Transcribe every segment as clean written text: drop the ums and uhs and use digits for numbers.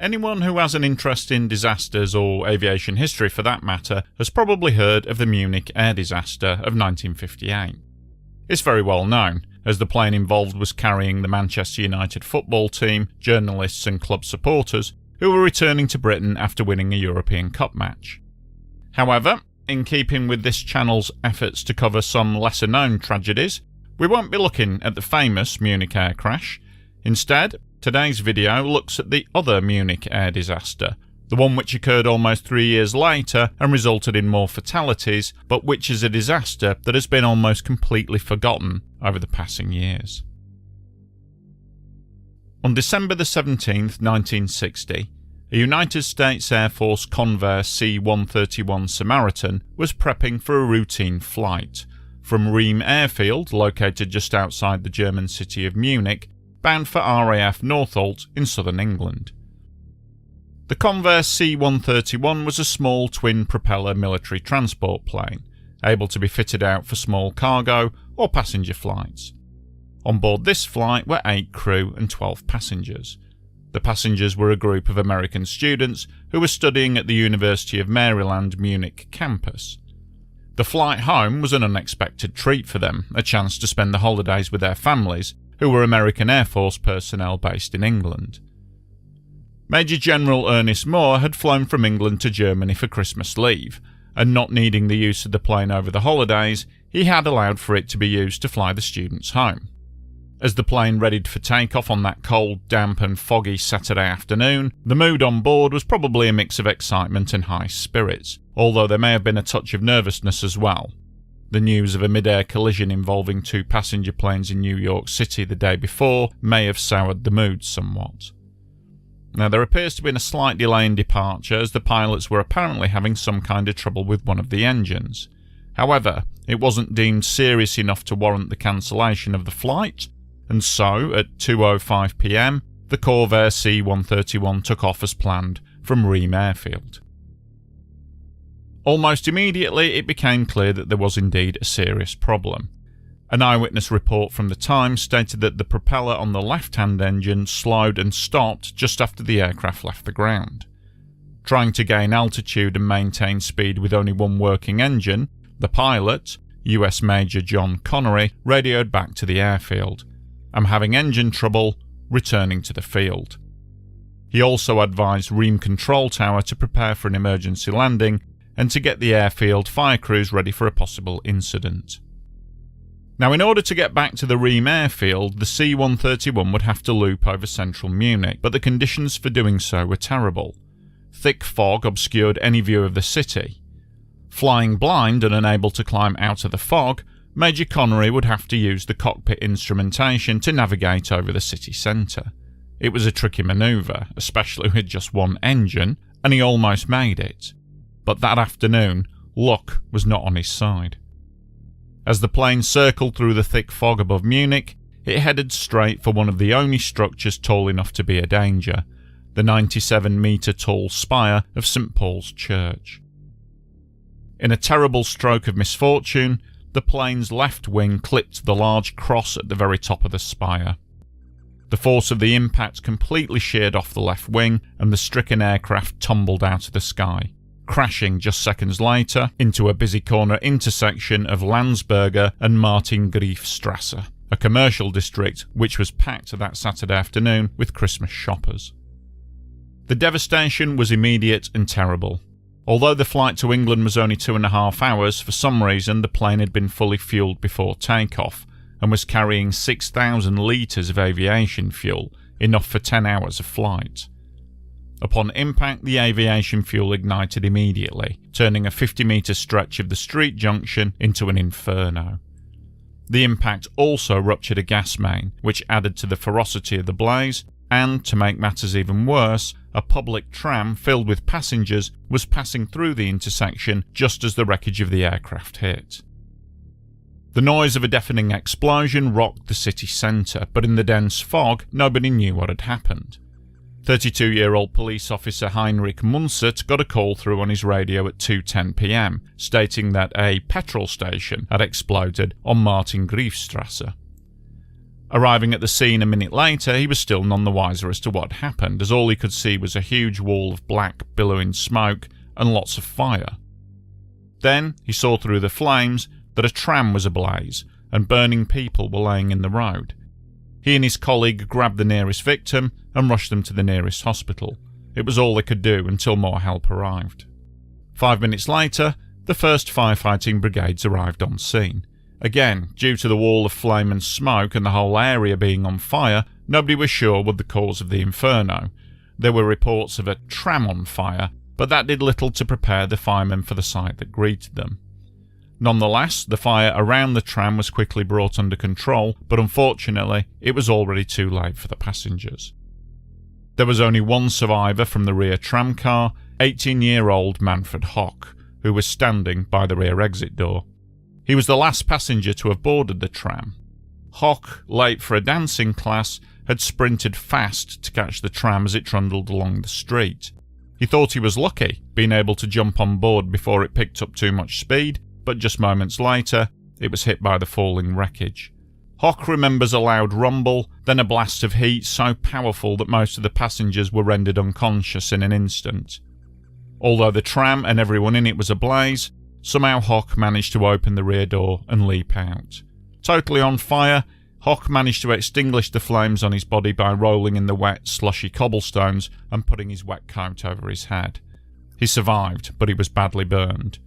Anyone who has an interest in disasters, or aviation history for that matter, has probably heard of the Munich air disaster of 1958. It's very well known, as the plane involved was carrying the Manchester United football team, journalists and club supporters who were returning to Britain after winning a European Cup match. However, in keeping with this channel's efforts to cover some lesser-known tragedies, we won't be looking at the famous Munich air crash. Instead, today's video looks at the other Munich air disaster, the one which occurred almost 3 years later and resulted in more fatalities, but which is a disaster that has been almost completely forgotten over the passing years. On December the 17th, 1960, a United States Air Force Convair C-131 Samaritan was prepping for a routine flight from Riem Airfield, located just outside the German city of Munich, bound for RAF Northolt in southern England. The Convair C-131 was a small twin-propeller military transport plane, able to be fitted out for small cargo or passenger flights. On board this flight were 8 crew and 12 passengers. The passengers were a group of American students who were studying at the University of Maryland Munich campus. The flight home was an unexpected treat for them, a chance to spend the holidays with their families, who were American Air Force personnel based in England. Major General Ernest Moore had flown from England to Germany for Christmas leave, and not needing the use of the plane over the holidays, he had allowed for it to be used to fly the students home. As the plane readied for takeoff on that cold, damp and foggy Saturday afternoon, the mood on board was probably a mix of excitement and high spirits, although there may have been a touch of nervousness as well. The news of a mid-air collision involving 2 passenger planes in New York City the day before may have soured the mood somewhat. Now, there appears to have been a slight delay in departure, as the pilots were apparently having some kind of trouble with one of the engines. However, it wasn't deemed serious enough to warrant the cancellation of the flight, and so, at 2:05 PM, the Convair C-131 took off as planned from Riem Airfield. Almost immediately, it became clear that there was indeed a serious problem. An eyewitness report from the Times stated that the propeller on the left-hand engine slowed and stopped just after the aircraft left the ground. Trying to gain altitude and maintain speed with only one working engine, the pilot, US Major John Connery, radioed back to the airfield. "I'm having engine trouble, returning to the field." He also advised Riem Control Tower to prepare for an emergency landing and to get the airfield fire crews ready for a possible incident. Now, in order to get back to the Riem airfield, the C-131 would have to loop over central Munich, but the conditions for doing so were terrible. Thick fog obscured any view of the city. Flying blind and unable to climb out of the fog, Major Connery would have to use the cockpit instrumentation to navigate over the city centre. It was a tricky manoeuvre, especially with just one engine, and he almost made it. But that afternoon, luck was not on his side. As the plane circled through the thick fog above Munich, it headed straight for one of the only structures tall enough to be a danger, the 97-metre tall spire of St Paul's Church. In a terrible stroke of misfortune, the plane's left wing clipped the large cross at the very top of the spire. The force of the impact completely sheared off the left wing, and the stricken aircraft tumbled out of the sky, crashing just seconds later into a busy corner intersection of Landsberger and Martin-Griefstrasse, a commercial district which was packed that Saturday afternoon with Christmas shoppers. The devastation was immediate and terrible. Although the flight to England was only 2.5 hours, for some reason the plane had been fully fueled before takeoff and was carrying 6,000 litres of aviation fuel, enough for 10 hours of flight. Upon impact, the aviation fuel ignited immediately, turning a 50-metre stretch of the street junction into an inferno. The impact also ruptured a gas main, which added to the ferocity of the blaze, and, to make matters even worse, a public tram filled with passengers was passing through the intersection just as the wreckage of the aircraft hit. The noise of a deafening explosion rocked the city centre, but in the dense fog, nobody knew what had happened. 32-year-old police officer Heinrich Munzert got a call through on his radio at 2:10 PM, stating that a petrol station had exploded on Martin-Griefstrasse. Arriving at the scene a minute later, he was still none the wiser as to what had happened, as all he could see was a huge wall of black, billowing smoke and lots of fire. Then he saw through the flames that a tram was ablaze and burning people were laying in the road. He and his colleague grabbed the nearest victim and rushed them to the nearest hospital. It was all they could do until more help arrived. 5 minutes later, the first firefighting brigades arrived on scene. Again, due to the wall of flame and smoke and the whole area being on fire, nobody was sure what the cause of the inferno. There were reports of a tram on fire, but that did little to prepare the firemen for the sight that greeted them. Nonetheless, the fire around the tram was quickly brought under control, but unfortunately, it was already too late for the passengers. There was only one survivor from the rear tram car, 18-year-old Manfred Hoch, who was standing by the rear exit door. He was the last passenger to have boarded the tram. Hoch, late for a dancing class, had sprinted fast to catch the tram as it trundled along the street. He thought he was lucky, being able to jump on board before it picked up too much speed, but just moments later, it was hit by the falling wreckage. Hoch remembers a loud rumble, then a blast of heat so powerful that most of the passengers were rendered unconscious in an instant. Although the tram and everyone in it was ablaze, somehow Hoch managed to open the rear door and leap out. Totally on fire, Hoch managed to extinguish the flames on his body by rolling in the wet, slushy cobblestones and putting his wet coat over his head. He survived, but he was badly burned.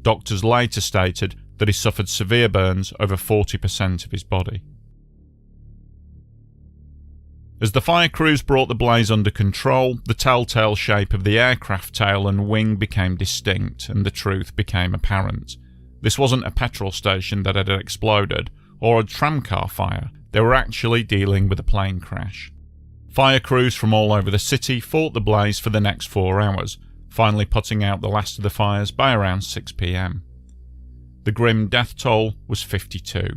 Doctors later stated that he suffered severe burns over 40% of his body. As the fire crews brought the blaze under control, the telltale shape of the aircraft tail and wing became distinct, and the truth became apparent. This wasn't a petrol station that had exploded, or a tramcar fire. They were actually dealing with a plane crash. Fire crews from all over the city fought the blaze for the next 4 hours, finally putting out the last of the fires by around 6 p.m. The grim death toll was 52.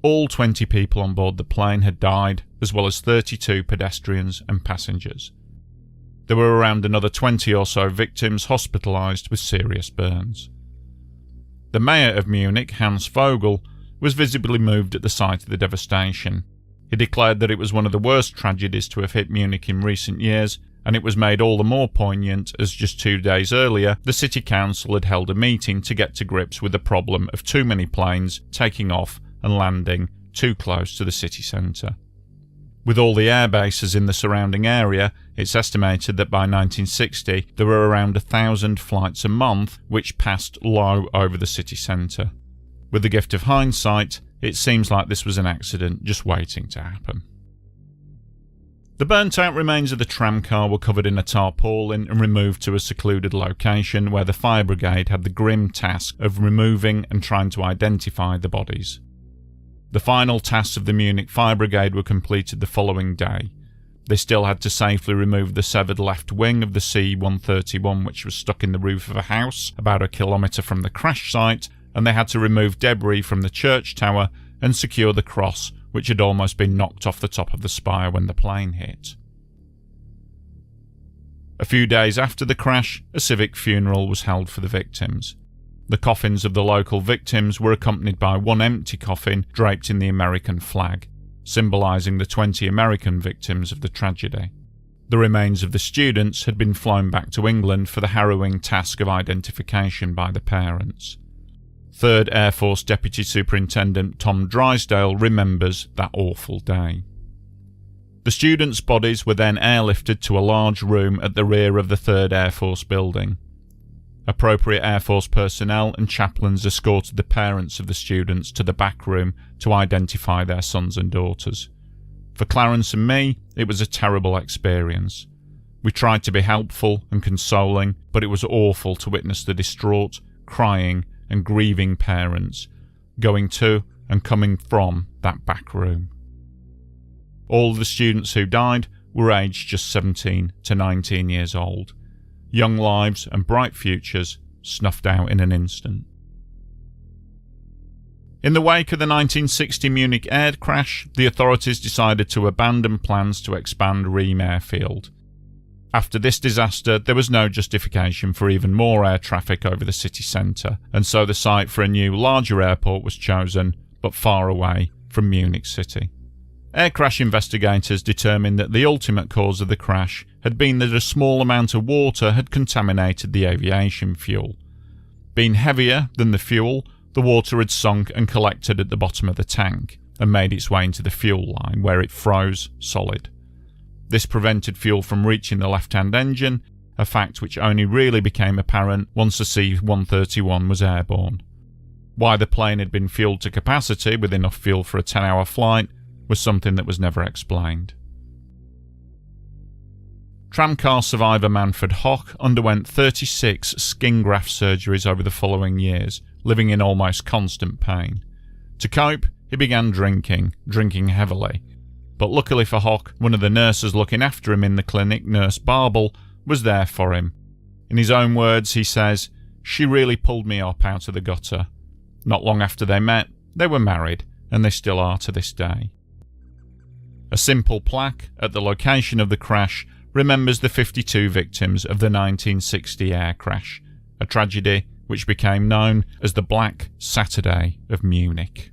All 20 people on board the plane had died, as well as 32 pedestrians and passengers. There were around another 20 or so victims hospitalised with serious burns. The mayor of Munich, Hans Vogel, was visibly moved at the sight of the devastation. He declared that it was one of the worst tragedies to have hit Munich in recent years, and it was made all the more poignant as just 2 days earlier the city council had held a meeting to get to grips with the problem of too many planes taking off and landing too close to the city centre. With all the air bases in the surrounding area, it's estimated that by 1960 there were around 1,000 flights a month which passed low over the city centre. With the gift of hindsight, it seems like this was an accident just waiting to happen. The burnt-out remains of the tramcar were covered in a tarpaulin and removed to a secluded location where the fire brigade had the grim task of removing and trying to identify the bodies. The final tasks of the Munich Fire Brigade were completed the following day. They still had to safely remove the severed left wing of the C-131 which was stuck in the roof of a house about a kilometre from the crash site, and they had to remove debris from the church tower and secure the cross which had almost been knocked off the top of the spire when the plane hit. A few days after the crash, a civic funeral was held for the victims. The coffins of the local victims were accompanied by one empty coffin draped in the American flag, symbolising the 20 American victims of the tragedy. The remains of the students had been flown back to England for the harrowing task of identification by the parents. 3rd Air Force Deputy Superintendent Tom Drysdale remembers that awful day. The students' bodies were then airlifted to a large room at the rear of the 3rd Air Force building. Appropriate Air Force personnel and chaplains escorted the parents of the students to the back room to identify their sons and daughters. For Clarence and me, it was a terrible experience. We tried to be helpful and consoling, but it was awful to witness the distraught, crying and grieving parents going to and coming from that back room. All of the students who died were aged just 17 to 19 years old. Young lives and bright futures snuffed out in an instant. In the wake of the 1960 Munich air crash, the authorities decided to abandon plans to expand Riem airfield. After this disaster, there was no justification for even more air traffic over the city centre, and so the site for a new, larger airport was chosen, but far away from Munich city. Air crash investigators determined that the ultimate cause of the crash had been that a small amount of water had contaminated the aviation fuel. Being heavier than the fuel, the water had sunk and collected at the bottom of the tank and made its way into the fuel line, where it froze solid. This prevented fuel from reaching the left-hand engine, a fact which only really became apparent once the C-131 was airborne. Why the plane had been fueled to capacity with enough fuel for a 10-hour flight was something that was never explained. Tramcar survivor Manfred Hoch underwent 36 skin graft surgeries over the following years, living in almost constant pain. To cope, he began drinking heavily. But luckily for Hoch, one of the nurses looking after him in the clinic, Nurse Barbel, was there for him. In his own words, he says, "She really pulled me up out of the gutter." Not long after they met, they were married, and they still are to this day. A simple plaque at the location of the crash remembers the 52 victims of the 1960 air crash, a tragedy which became known as the Black Saturday of Munich.